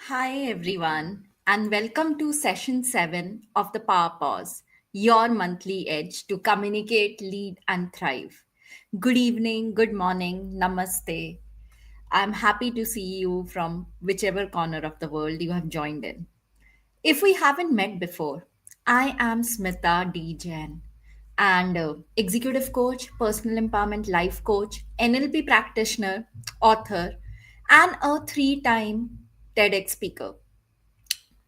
Hi, everyone, and welcome to session 7 of the Power Pause, your monthly edge to communicate, lead, and thrive. Good evening, good morning, namaste. I'm happy to see you from whichever corner of the world you have joined in. If we haven't met before, I am Smita D. Jain, and executive coach, personal empowerment life coach, NLP practitioner, author, and a three-time TEDx speaker.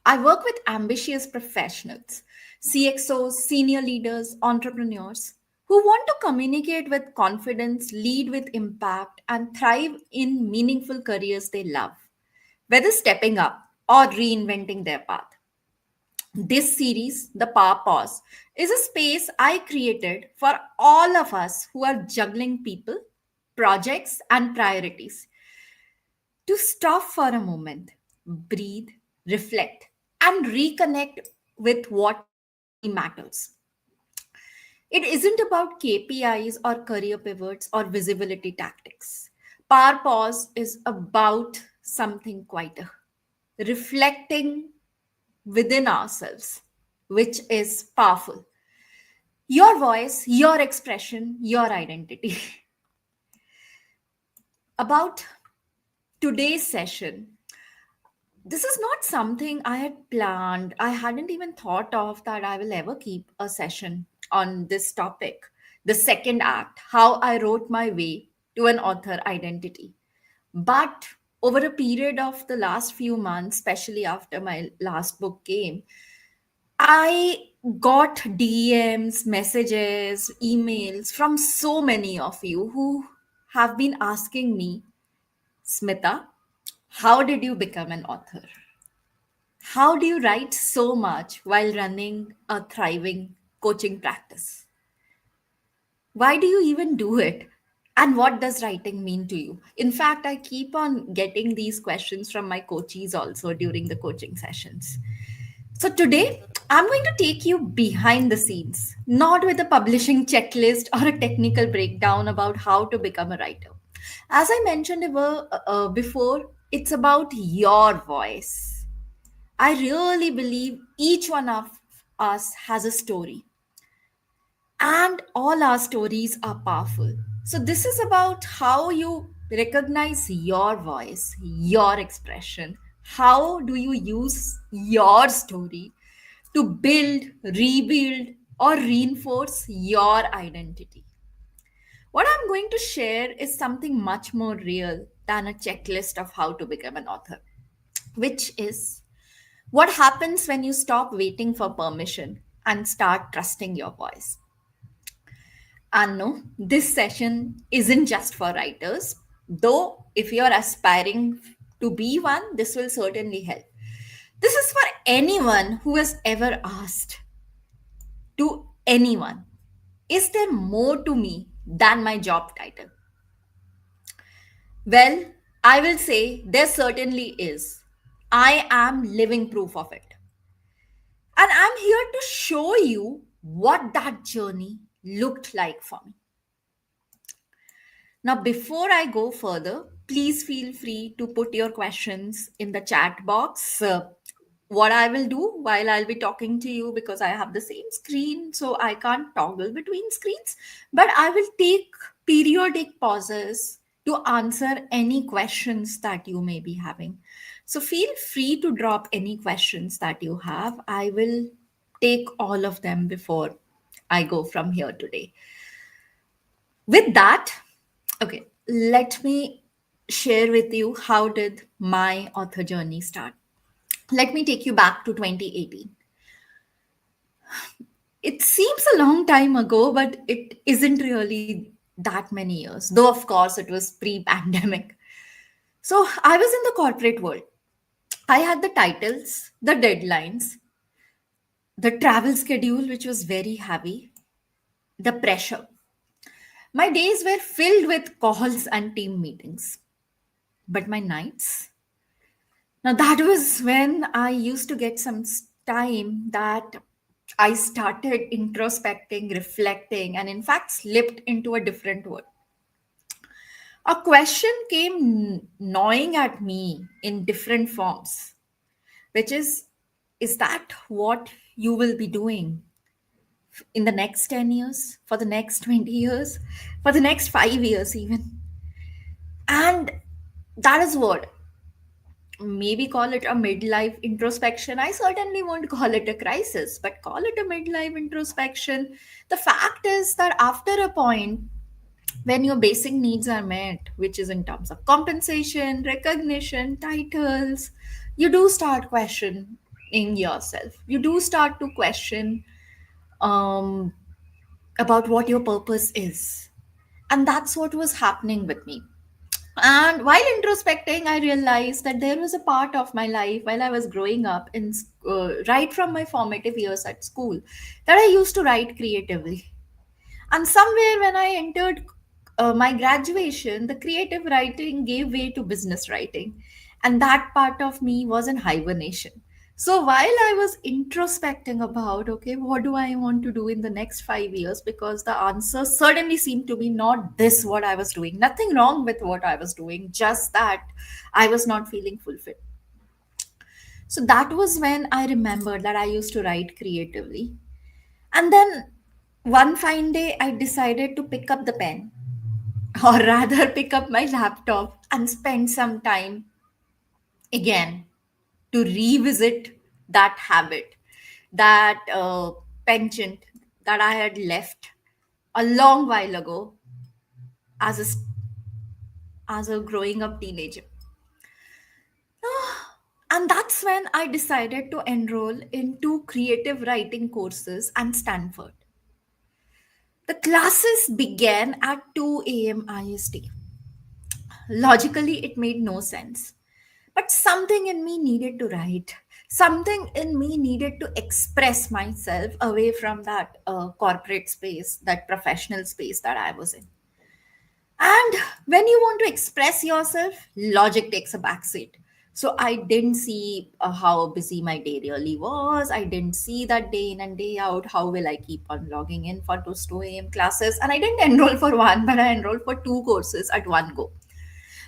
I work with ambitious professionals, CXOs, senior leaders, entrepreneurs who want to communicate with confidence, lead with impact, and thrive in meaningful careers they love, whether stepping up or reinventing their path. This series, The Power Pause, is a space I created for all of us who are juggling people, projects, and priorities to stop for a moment, breathe, reflect, and reconnect with what truly matters. It isn't about KPIs or career pivots or visibility tactics. Power Pause is about something quieter, reflecting within ourselves, which is powerful. Your voice, your expression, your identity. About today's session, this is not something I had planned. I hadn't even thought of that I will ever keep a session on this topic. The second act, how I wrote my way to an author identity. But over a period of the last few months, especially after my last book came, I got DMs, messages, emails from so many of you who have been asking me, Smita, how did you become an author? How do you write so much while running a thriving coaching practice? Why do you even do it? And what does writing mean to you? In fact, I keep on getting these questions from my coaches also during the coaching sessions. So today, I'm going to take you behind the scenes, not with a publishing checklist or a technical breakdown about how to become a writer. As I mentioned before, it's about your voice. I really believe each one of us has a story, and all our stories are powerful. So, this is about how you recognize your voice, your expression. How do you use your story to build, rebuild, or reinforce your identity? What I'm going to share is something much more real than a checklist of how to become an author, which is what happens when you stop waiting for permission and start trusting your voice. And no, this session isn't just for writers, though, if you're aspiring to be one, this will certainly help. This is for anyone who has ever asked to anyone, is there more to me than my job title? Well, I will say there certainly is. I am living proof of it. And I'm here to show you what that journey looked like for me. Now, before I go further, please feel free to put your questions in the chat box. What I will do while I'll be talking to you, because I have the same screen, so I can't toggle between screens, but I will take periodic pauses to answer any questions that you may be having. So feel free to drop any questions that you have. I will take all of them before I go from here today. With that, okay, let me share with you how did my author journey start. Let me take you back to 2018. It seems a long time ago, but it isn't really that many years, though of course it was pre-pandemic. So I was in the corporate world. I had the titles, the deadlines, the travel schedule, which was very heavy, the pressure. My days were filled with calls and team meetings. But my nights, now that was when I used to get some time that I started introspecting, reflecting, and in fact slipped into a different world. A question came gnawing at me in different forms. which is that what you will be doing in the next 10 years, for the next 20 years, for the next 5 years even? And that is what, maybe call it a midlife introspection. I certainly won't call it a crisis, but call it a midlife introspection. The fact is that after a point, when your basic needs are met, which is in terms of compensation, recognition, titles, you do start questioning yourself. You do start to question um, about what your purpose is. And that's what was happening with me. And while introspecting, I realized that there was a part of my life while I was growing up, right from my formative years at school, that I used to write creatively. And somewhere when I entered my graduation, the creative writing gave way to business writing. And that part of me was in hibernation. So while I was introspecting about, okay, what do I want to do in the next 5 years? Because the answer certainly seemed to be not this, what I was doing. Nothing wrong with what I was doing, just that I was not feeling fulfilled. So that was when I remembered that I used to write creatively. And then one fine day, I decided to pick up the pen, or rather, pick up my laptop and spend some time again to revisit that habit, that penchant that I had left a long while ago as a growing up teenager. And that's when I decided to enroll in two creative writing courses at Stanford. The classes began at 2 a.m. IST. Logically, it made no sense. But something in me needed to write. Something in me needed to express myself away from that corporate space, that professional space that I was in. And when you want to express yourself, logic takes a backseat. So I didn't see how busy my day really was. I didn't see that day in and day out. How will I keep on logging in for those 2 a.m. classes? And I didn't enroll for one, but I enrolled for two courses at one go.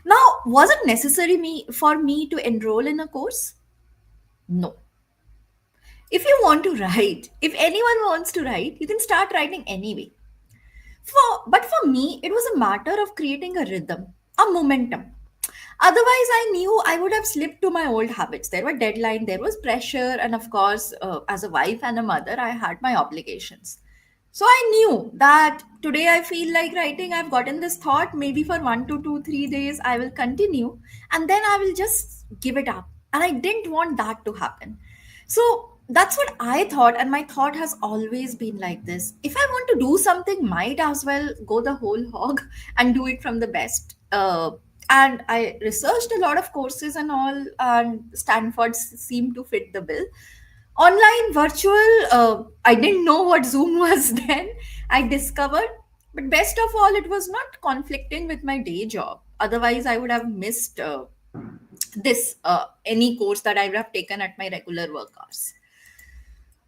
Now, was it necessary for me to enroll in a course? No. If you want to write, if anyone wants to write, you can start writing anyway. But for me, it was a matter of creating a rhythm, a momentum. Otherwise, I knew I would have slipped to my old habits. There were deadline, there was pressure, and of course, as a wife and a mother, I had my obligations. So I knew that today I feel like writing. I've gotten this thought, maybe for 1 to 2, 3 days, I will continue, and then I will just give it up. And I didn't want that to happen. So that's what I thought, and my thought has always been like this: if I want to do something, might as well go the whole hog and do it from the best. And I researched a lot of courses and all, and Stanford seemed to fit the bill. Online, virtual, I didn't know what Zoom was then. I discovered, but best of all, it was not conflicting with my day job. Otherwise, I would have missed this any course that I would have taken at my regular work hours.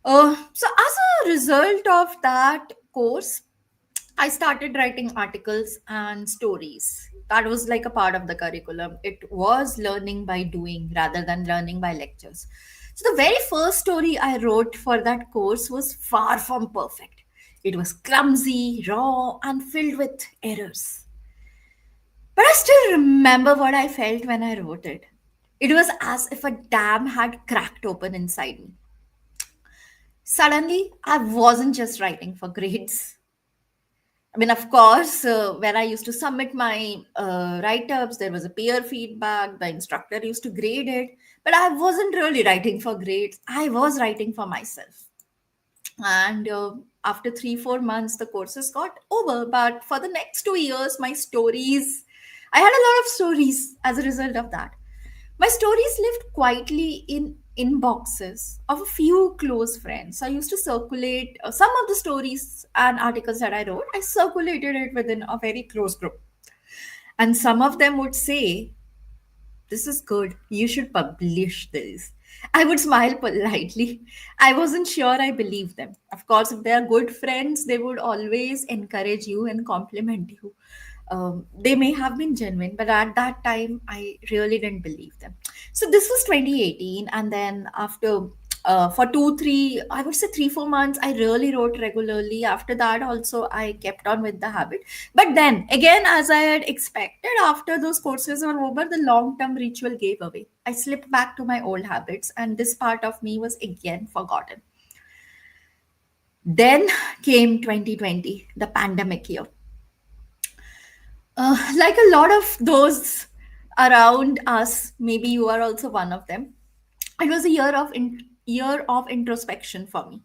So as a result of that course, I started writing articles and stories. That was like a part of the curriculum. It was learning by doing rather than learning by lectures. So, the very first story I wrote for that course was far from perfect. It was clumsy, raw, and filled with errors. But I still remember what I felt when I wrote it. It was as if a dam had cracked open inside me. Suddenly, I wasn't just writing for grades. I mean, of course, when I used to submit my write ups, there was a peer feedback. The instructor used to grade it, but I wasn't really writing for grades. I was writing for myself. And after 3, 4 months, the courses got over. But for the next 2 years, my stories, I had a lot of stories as a result of that. My stories lived quietly in inboxes of a few close friends. I used to circulate some of the stories and articles that I wrote. I circulated it within a very close group. And some of them would say, "This is good. You should publish this." I would smile politely. I wasn't sure I believed them. Of course, if they are good friends, they would always encourage you and compliment you. They may have been genuine, but at that time, I really didn't believe them. So this was 2018, and then after for 2, 3, I would say 3, 4 months, I really wrote regularly. After that, also I kept on with the habit. But then again, as I had expected, after those courses were over, the long-term ritual gave away. I slipped back to my old habits, and this part of me was again forgotten. Then came 2020, the pandemic year. Like a lot of those around us, maybe you are also one of them. It was a year of introspection for me.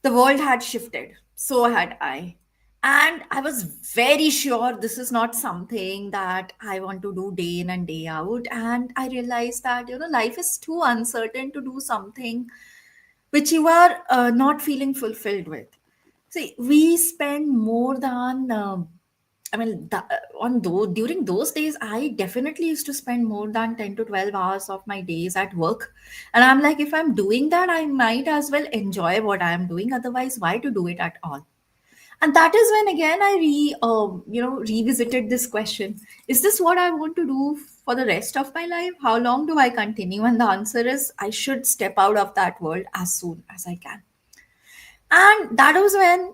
The world had shifted, so had I. And I was very sure this is not something that I want to do day in and day out. And I realized that, life is too uncertain to do something which you are not feeling fulfilled with. See, we spend more than, during those days, I definitely used to spend more than 10 to 12 hours of my days at work. And I'm like, if I'm doing that, I might as well enjoy what I'm doing. Otherwise, why to do it at all? And that is when again I revisited this question: is this what I want to do for the rest of my life? How long do I continue? And the answer is I should step out of that world as soon as I can. And that was when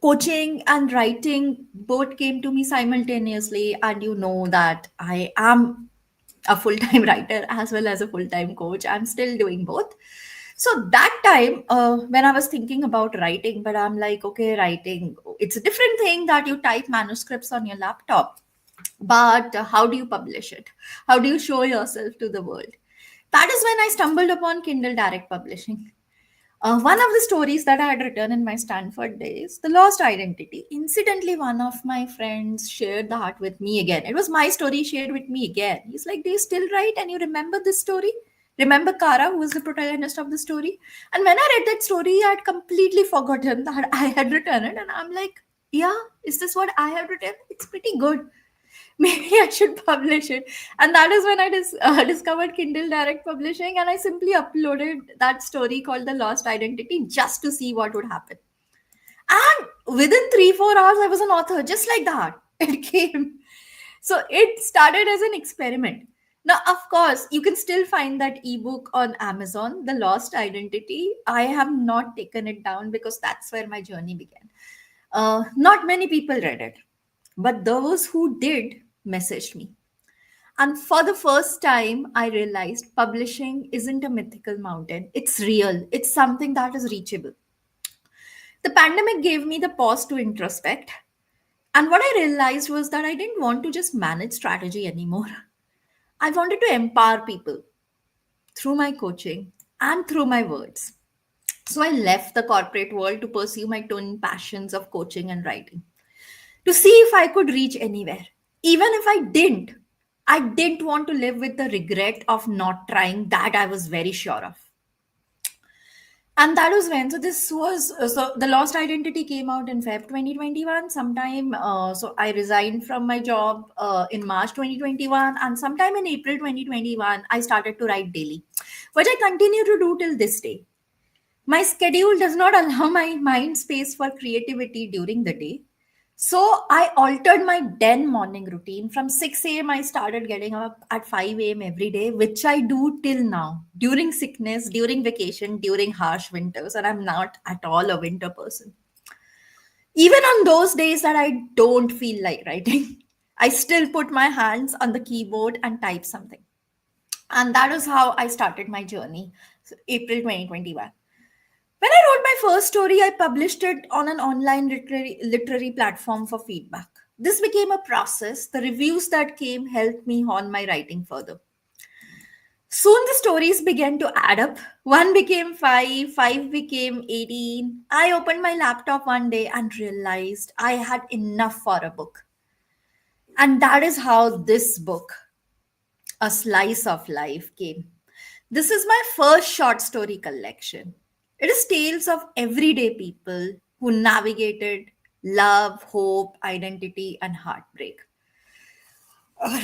coaching and writing both came to me simultaneously. And you know that I am a full-time writer as well as a full-time coach. I'm still doing both. So that time, when I was thinking about writing, but I'm like, okay, writing, it's a different thing that you type manuscripts on your laptop. But how do you publish it? How do you show yourself to the world? That is when I stumbled upon Kindle Direct Publishing. One of the stories that I had written in my Stanford days, The Lost Identity. Incidentally, one of my friends shared that with me again. It was my story shared with me again. He's like, do you still write? And you remember this story? Remember Kara, who was the protagonist of the story? And when I read that story, I had completely forgotten that I had written it. And I'm like, yeah, is this what I have written? It's pretty good. Maybe I should publish it. And that is when I discovered Kindle Direct Publishing, and I simply uploaded that story called The Lost Identity just to see what would happen. And within 3, 4 hours, I was an author, just like that. It came. So it started as an experiment. Now, of course, you can still find that ebook on Amazon, The Lost Identity. I have not taken it down because that's where my journey began. Not many people read it, but those who did messaged me. And for the first time, I realized publishing isn't a mythical mountain. It's real, it's something that is reachable. The pandemic gave me the pause to introspect. And what I realized was that I didn't want to just manage strategy anymore. I wanted to empower people through my coaching and through my words. So I left the corporate world to pursue my twin passions of coaching and writing, to see if I could reach anywhere. Even if I didn't want to live with the regret of not trying that I was very sure of. And that was when, so this was, so The Lost Identity came out in Feb 2021, sometime. So I resigned from my job in March 2021, and sometime in April 2021, I started to write daily, which I continue to do till this day. My schedule does not allow my mind space for creativity during the day. So I altered my then morning routine. From 6 a.m., I started getting up at 5 a.m. every day, which I do till now, during sickness, during vacation, during harsh winters. And I'm not at all a winter person. Even on those days that I don't feel like writing, I still put my hands on the keyboard and type something. And that is how I started my journey, so April 2021. When I wrote my first story, I published it on an online literary platform for feedback. This became a process. The reviews that came helped me hone my writing further. Soon the stories began to add up. One became five, five became 18. I opened my laptop one day and realized I had enough for a book. And that is how this book, A Slice of Life, came. This is my first short story collection. It is tales of everyday people who navigated love, hope, identity, and heartbreak.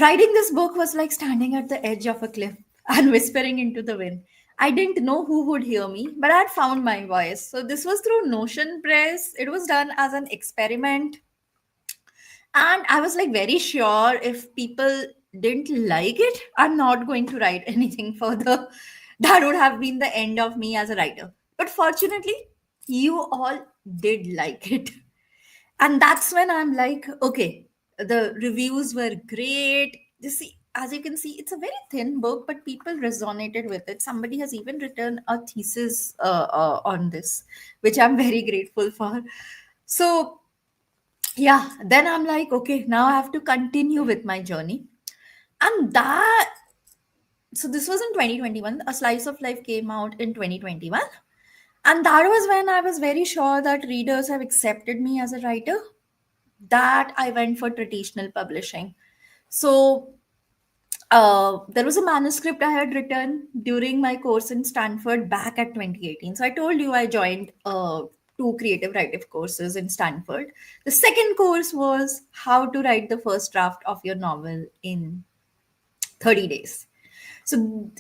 Writing this book was like standing at the edge of a cliff and whispering into the wind. I didn't know who would hear me, but I had found my voice. So, this was through Notion Press. It was done as an experiment. And I was like very sure if people didn't like it, I'm not going to write anything further. That would have been the end of me as a writer. But fortunately, you all did like it. And that's when I'm like, okay, the reviews were great. You see, as you can see, it's a very thin book, but people resonated with it. Somebody has even written a thesis on this, which I'm very grateful for. So yeah, then I'm like, okay, now I have to continue with my journey. And that, so this was in 2021. A Slice of Life came out in 2021. And that was when I was very sure that readers have accepted me as a writer, that I went for traditional publishing. So there was a manuscript I had written during my course in Stanford back at 2018. So I told you I joined two creative writing courses in Stanford. The second course was how to write the first draft of your novel in 30 days. So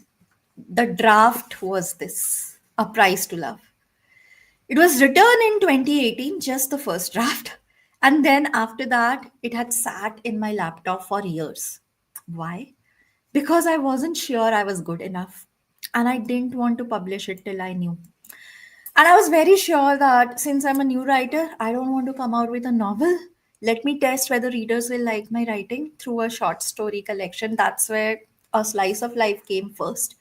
the draft was this, A Price to Love. It was written in 2018, just the first draft. And then after that, it had sat in my laptop for years. Why? Because I wasn't sure I was good enough. And I didn't want to publish it till I knew. And I was very sure that since I'm a new writer, I don't want to come out with a novel. Let me test whether readers will like my writing through a short story collection. That's where A Slice of Life came first.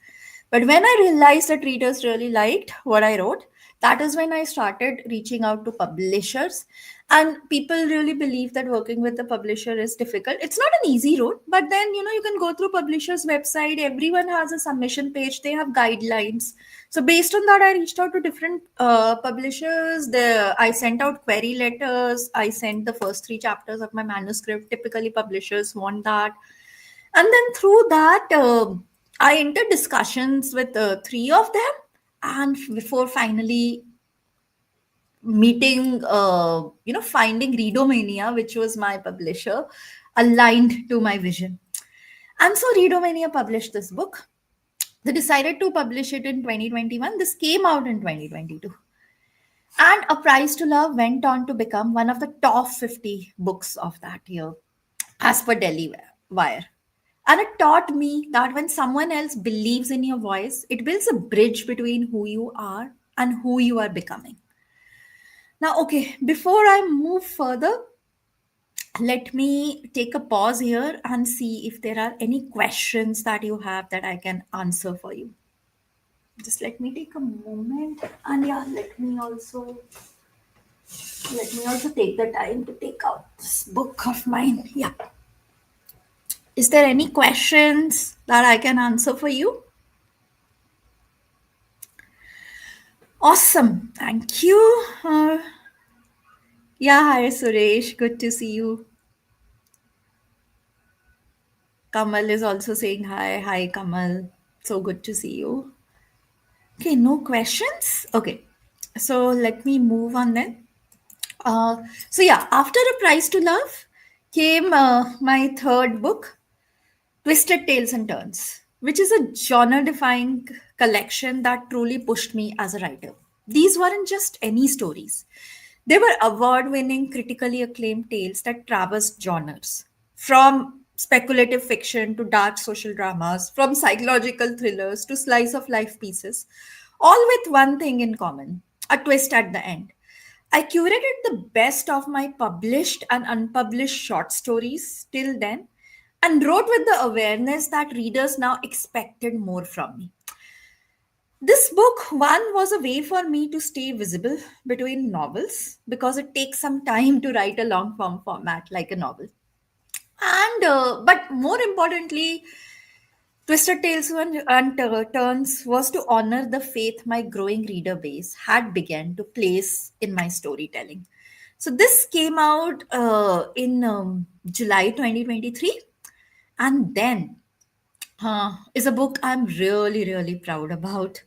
But when I realized that readers really liked what I wrote, that is when I started reaching out to publishers. And people really believe that working with the publisher is difficult. It's not an easy road, but then you can go through publisher's website. Everyone has a submission page, they have guidelines. So based on that, I reached out to different publishers. I sent out query letters. I sent the first three chapters of my manuscript. Typically, publishers want that, and then through that, I entered discussions with three of them, and before finally meeting, finding Readomania, which was my publisher, aligned to my vision. And so Readomania published this book. They decided to publish it in 2021. This came out in 2022. And A Price to Love went on to become one of the top 50 books of that year, as per Delhi Wire. And it taught me that when someone else believes in your voice, it builds a bridge between who you are and who you are becoming. Now, okay, before I move further, let me take a pause here and see if there are any questions that you have that I can answer for you. Just let me take a moment, and yeah, let me also take the time to take out this book of mine. Yeah. Is there any questions that I can answer for you? Awesome. Thank you. Yeah, hi Suresh. Good to see you. Kamal is also saying hi. Hi, Kamal. So good to see you. Okay, no questions? Okay. So let me move on then. So yeah, after A Price to Love came my third book, Twisted Tales and Turns, which is a genre defying collection that truly pushed me as a writer. These weren't just any stories, they were award winning, critically acclaimed tales that traversed genres, from speculative fiction to dark social dramas, from psychological thrillers to slice of life pieces, all with one thing in common, a twist at the end. I curated the best of my published and unpublished short stories till then and wrote with the awareness that readers now expected more from me. This book, one, was a way for me to stay visible between novels because it takes some time to write a long form format like a novel. And, but more importantly, Twisted Tales and Turns was to honor the faith my growing reader base had begun to place in my storytelling. So this came out in July 2023, and then is a book I'm really, really proud about.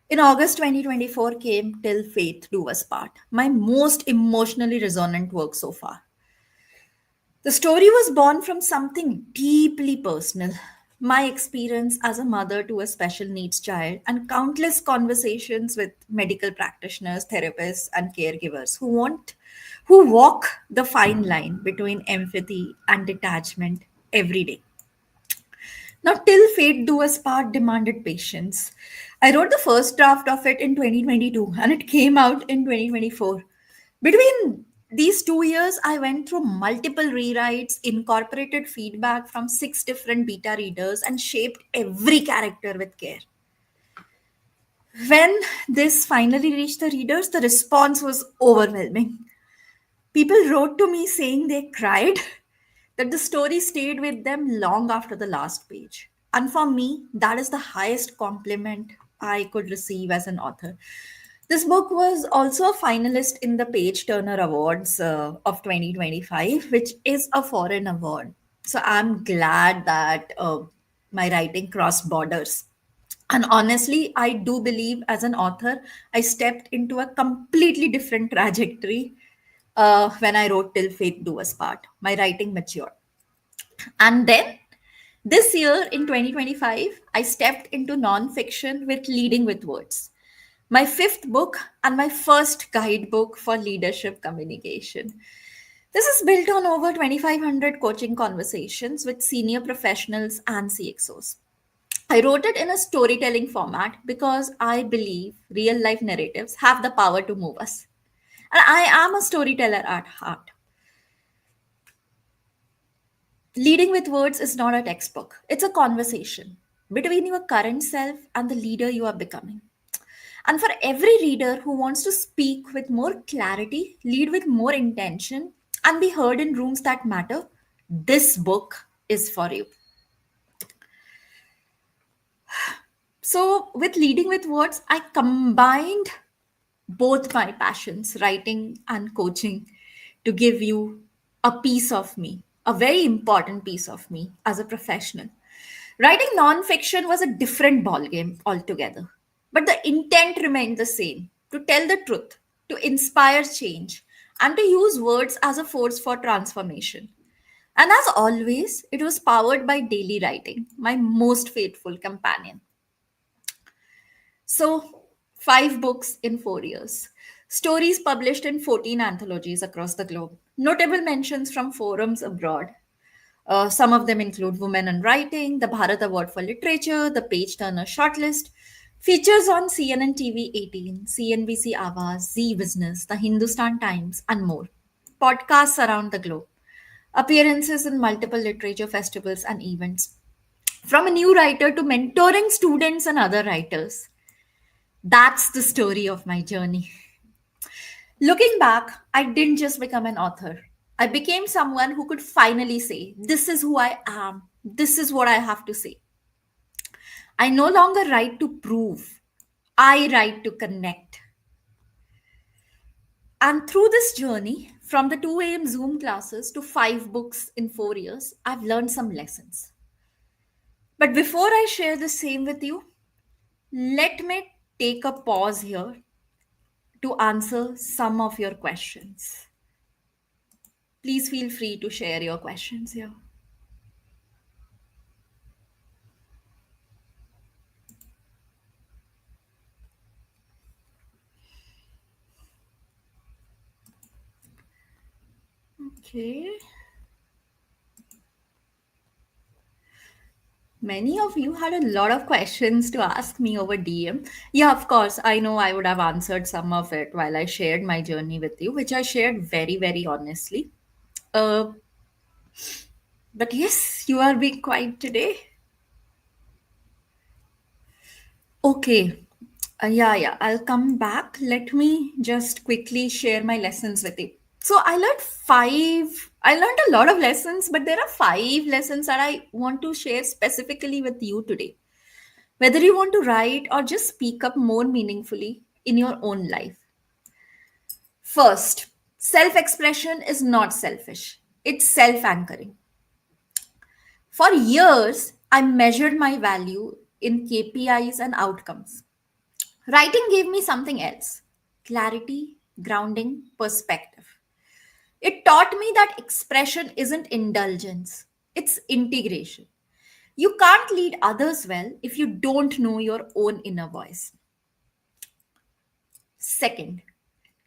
In August 2024 came Till Faith Do Us Part, my most emotionally resonant work so far. The story was born from something deeply personal, my experience as a mother to a special needs child, and countless conversations with medical practitioners, therapists, and caregivers who walk the fine line between empathy and detachment every day. Now, Till Fate Do Us Part demanded patience. I wrote the first draft of it in 2022 and it came out in 2024. Between these 2 years, I went through multiple rewrites, incorporated feedback from 6 different beta readers, and shaped every character with care. When this finally reached the readers, the response was overwhelming. People wrote to me saying they cried, that the story stayed with them long after the last page. And for me, that is the highest compliment I could receive as an author. This book was also a finalist in the Page Turner Awards of 2025, which is a foreign award. So I'm glad that my writing crossed borders. And honestly, I do believe as an author, I stepped into a completely different trajectory when I wrote Till Fate Do Us Part. My writing matured. And then this year in 2025, I stepped into nonfiction with Leading with Words, my fifth book and my first guidebook for leadership communication. This is built on over 2,500 coaching conversations with senior professionals and CXOs. I wrote it in a storytelling format because I believe real life narratives have the power to move us. And I am a storyteller at heart. Leading with Words is not a textbook, it's a conversation between your current self and the leader you are becoming. And for every reader who wants to speak with more clarity, lead with more intention, and be heard in rooms that matter, this book is for you. So, with Leading with Words, I combined both my passions, writing and coaching, to give you a piece of me, a very important piece of me as a professional. Writing nonfiction was a different ballgame altogether, but the intent remained the same, to tell the truth, to inspire change, and to use words as a force for transformation. And as always, it was powered by daily writing, my most faithful companion. So, 5 books in 4 years. Stories published in 14 anthologies across the globe. Notable mentions from forums abroad. Some of them include Women in Writing, the Bharat Award for Literature, the Page Turner Shortlist, features on CNN TV 18, CNBC Awaaz, Z Business, the Hindustan Times, and more. Podcasts around the globe. Appearances in multiple literature festivals and events. From a new writer to mentoring students and other writers. That's the story of my journey. Looking back, I didn't just become an author. I became someone who could finally say, this is who I am. This is what I have to say. I no longer write to prove, I write to connect. And through this journey, from the 2 a.m. Zoom classes to 5 books in 4 years, I've learned some lessons. But before I share the same with you, let me take a pause here to answer some of your questions. Please feel free to share your questions here. Okay. Many of you had a lot of questions to ask me over DM. Yeah, of course, I know I would have answered some of it while I shared my journey with you, which I shared very, very honestly. Uh, but yes, you are being quiet today. Okay. Yeah, I'll come back. Let me just quickly share my lessons with you. So I learned a lot of lessons, but there are 5 lessons that I want to share specifically with you today. Whether you want to write or just speak up more meaningfully in your own life. First, self expression is not selfish, it's self anchoring. For years, I measured my value in KPIs and outcomes. Writing gave me something else: clarity, grounding, perspective. It taught me that expression isn't indulgence, it's integration. You can't lead others well if you don't know your own inner voice. Second,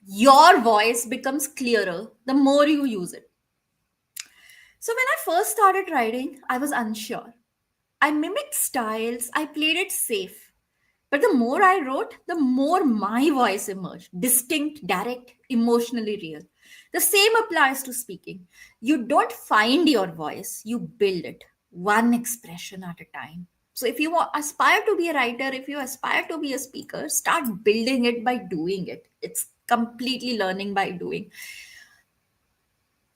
Your voice becomes clearer the more you use it. So, when I first started writing, I was unsure. I mimicked styles, I played it safe. But the more I wrote, the more my voice emerged distinct, direct, emotionally real. The same applies to speaking. You don't find your voice, you build it one expression at a time. So, if you aspire to be a writer, if you aspire to be a speaker, start building it by doing it. It's completely learning by doing.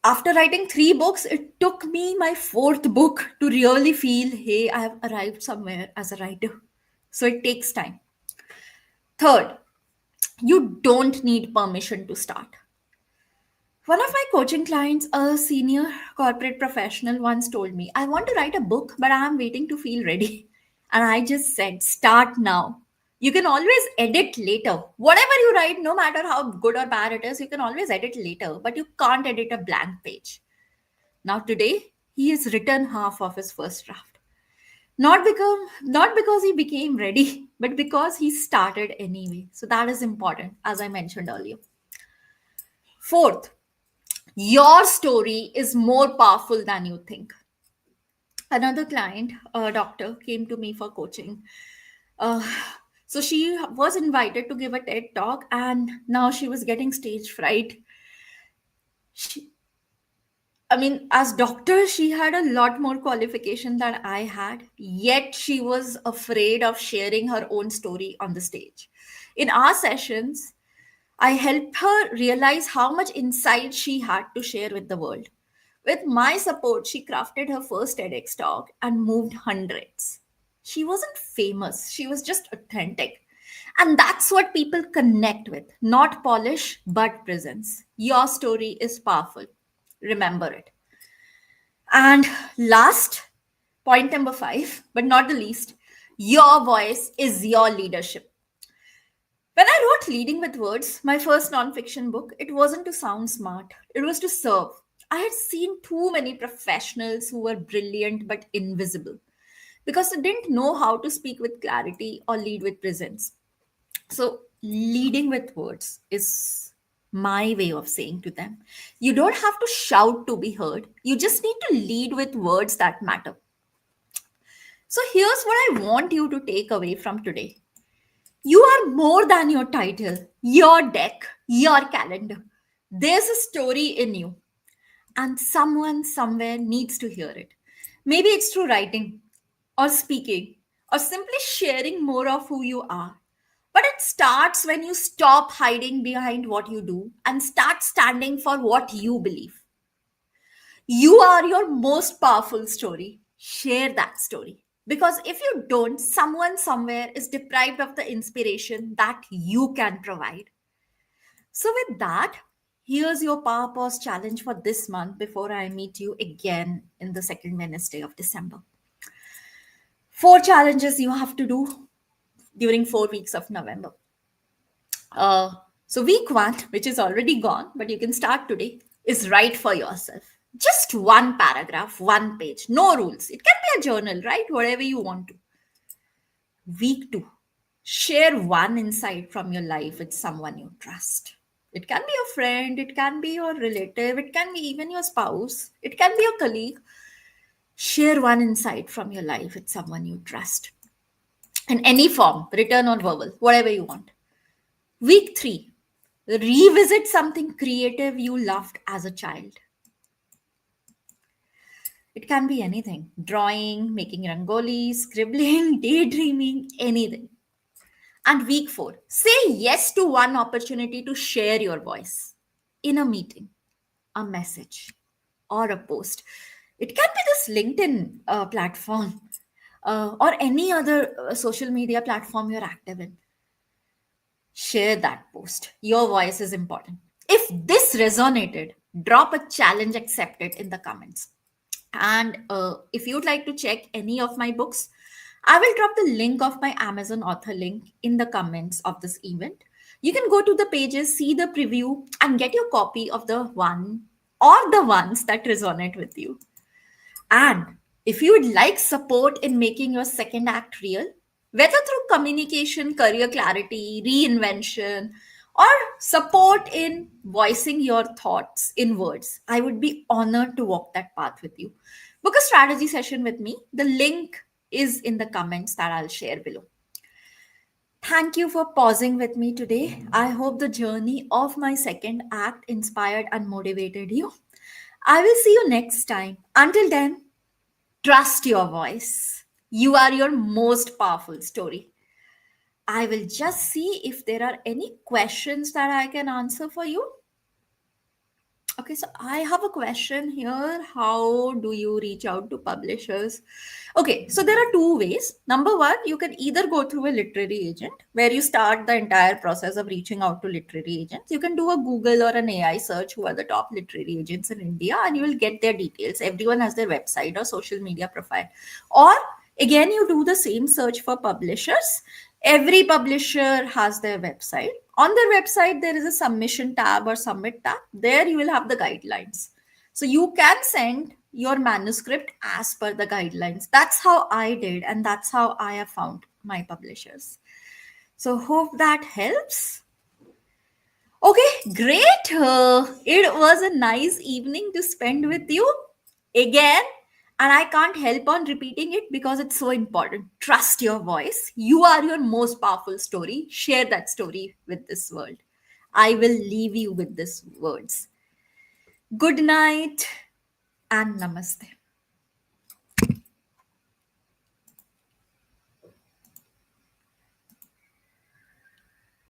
After writing three books, it took me my fourth book to really feel, hey, I have arrived somewhere as a writer. So, it takes time. Third, you don't need permission to start. One of my coaching clients, a senior corporate professional, once told me, I want to write a book, but I am waiting to feel ready. And I just said, start now. You can always edit later. Whatever you write, no matter how good or bad it is, you can always edit later, but you can't edit a blank page. Now, today, he has written half of his first draft. Not because he became ready, but because he started anyway. So that is important, as I mentioned earlier. Fourth, your story is more powerful than you think. Another client, a doctor, came to me for coaching. Uh, so she was invited to give a TED talk, and now she was getting stage fright. She, I mean, as doctor, she had a lot more qualification than I had, yet she was afraid of sharing her own story on the stage. In our sessions, I helped her realize how much insight she had to share with the world. With my support, she crafted her first TEDx talk and moved hundreds. She wasn't famous, she was just authentic. And that's what people connect with, not polish, but presence. Your story is powerful. Remember it. And last, point number five, but not the least, your voice is your leadership. When I wrote Leading with Words, my first nonfiction book, it wasn't to sound smart, it was to serve. I had seen too many professionals who were brilliant but invisible because they didn't know how to speak with clarity or lead with presence. So, leading with words is my way of saying to them, you don't have to shout to be heard, you just need to lead with words that matter. So, here's what I want you to take away from today. You are more than your title, your deck, your calendar. There's a story in you, and someone somewhere needs to hear it. Maybe it's through writing, or speaking, or simply sharing more of who you are. But it starts when you stop hiding behind what you do and start standing for what you believe. You are your most powerful story. Share that story. Because if you don't, someone somewhere is deprived of the inspiration that you can provide. So, with that, here's your Power Pause challenge for this month before I meet you again in the second Wednesday of December. Four challenges you have to do during 4 weeks of November. Uh, so, week one, which is already gone, but you can start today, is write for yourself. Just one paragraph, one page, no rules. It can be a journal, right? Whatever you want to. Week two, share one insight from your life with someone you trust. It can be a friend, it can be your relative, it can be even your spouse, it can be a colleague. Share one insight from your life with someone you trust in any form, written or verbal, whatever you want. Week three, revisit something creative you loved as a child. It can be anything: drawing, making rangoli, scribbling, daydreaming, anything. And week four, say yes to one opportunity to share your voice in a meeting, a message, or a post. It can be this LinkedIn platform or any other social media platform you're active in. Share that post. Your voice is important. If this resonated, drop a challenge accepted in the comments. And if you'd like to check any of my books, I will drop the link of my Amazon author link in the comments of this event. You can go to the pages, see the preview, and get your copy of the one or the ones that resonate with you. And if you would like support in making your second act real, whether through communication, career clarity, reinvention, or support in voicing your thoughts in words, I would be honored to walk that path with you. Book a strategy session with me. The link is in the comments that I'll share below. Thank you for pausing with me today. I hope the journey of my second act inspired and motivated you. I will see you next time. Until then, trust your voice. You are your most powerful story. I will just see if there are any questions that I can answer for you. Okay, so I have a question here. How do you reach out to publishers? Okay, so there are two ways. Number one, you can either go through a literary agent where you start the entire process of reaching out to literary agents. You can do a Google or an AI search who are the top literary agents in India and you will get their details. Everyone has their website or social media profile. Or again, you do the same search for publishers. Every publisher has their website. On their website, there is a submission tab or submit tab. There you will have the guidelines. So you can send your manuscript as per the guidelines. That's how I did, and that's how I have found my publishers. So hope that helps. Okay, great. It was a nice evening to spend with you again. And I can't help on repeating it because it's so important. Trust your voice. You are your most powerful story. Share that story with this world. I will leave you with these words. Good night and namaste.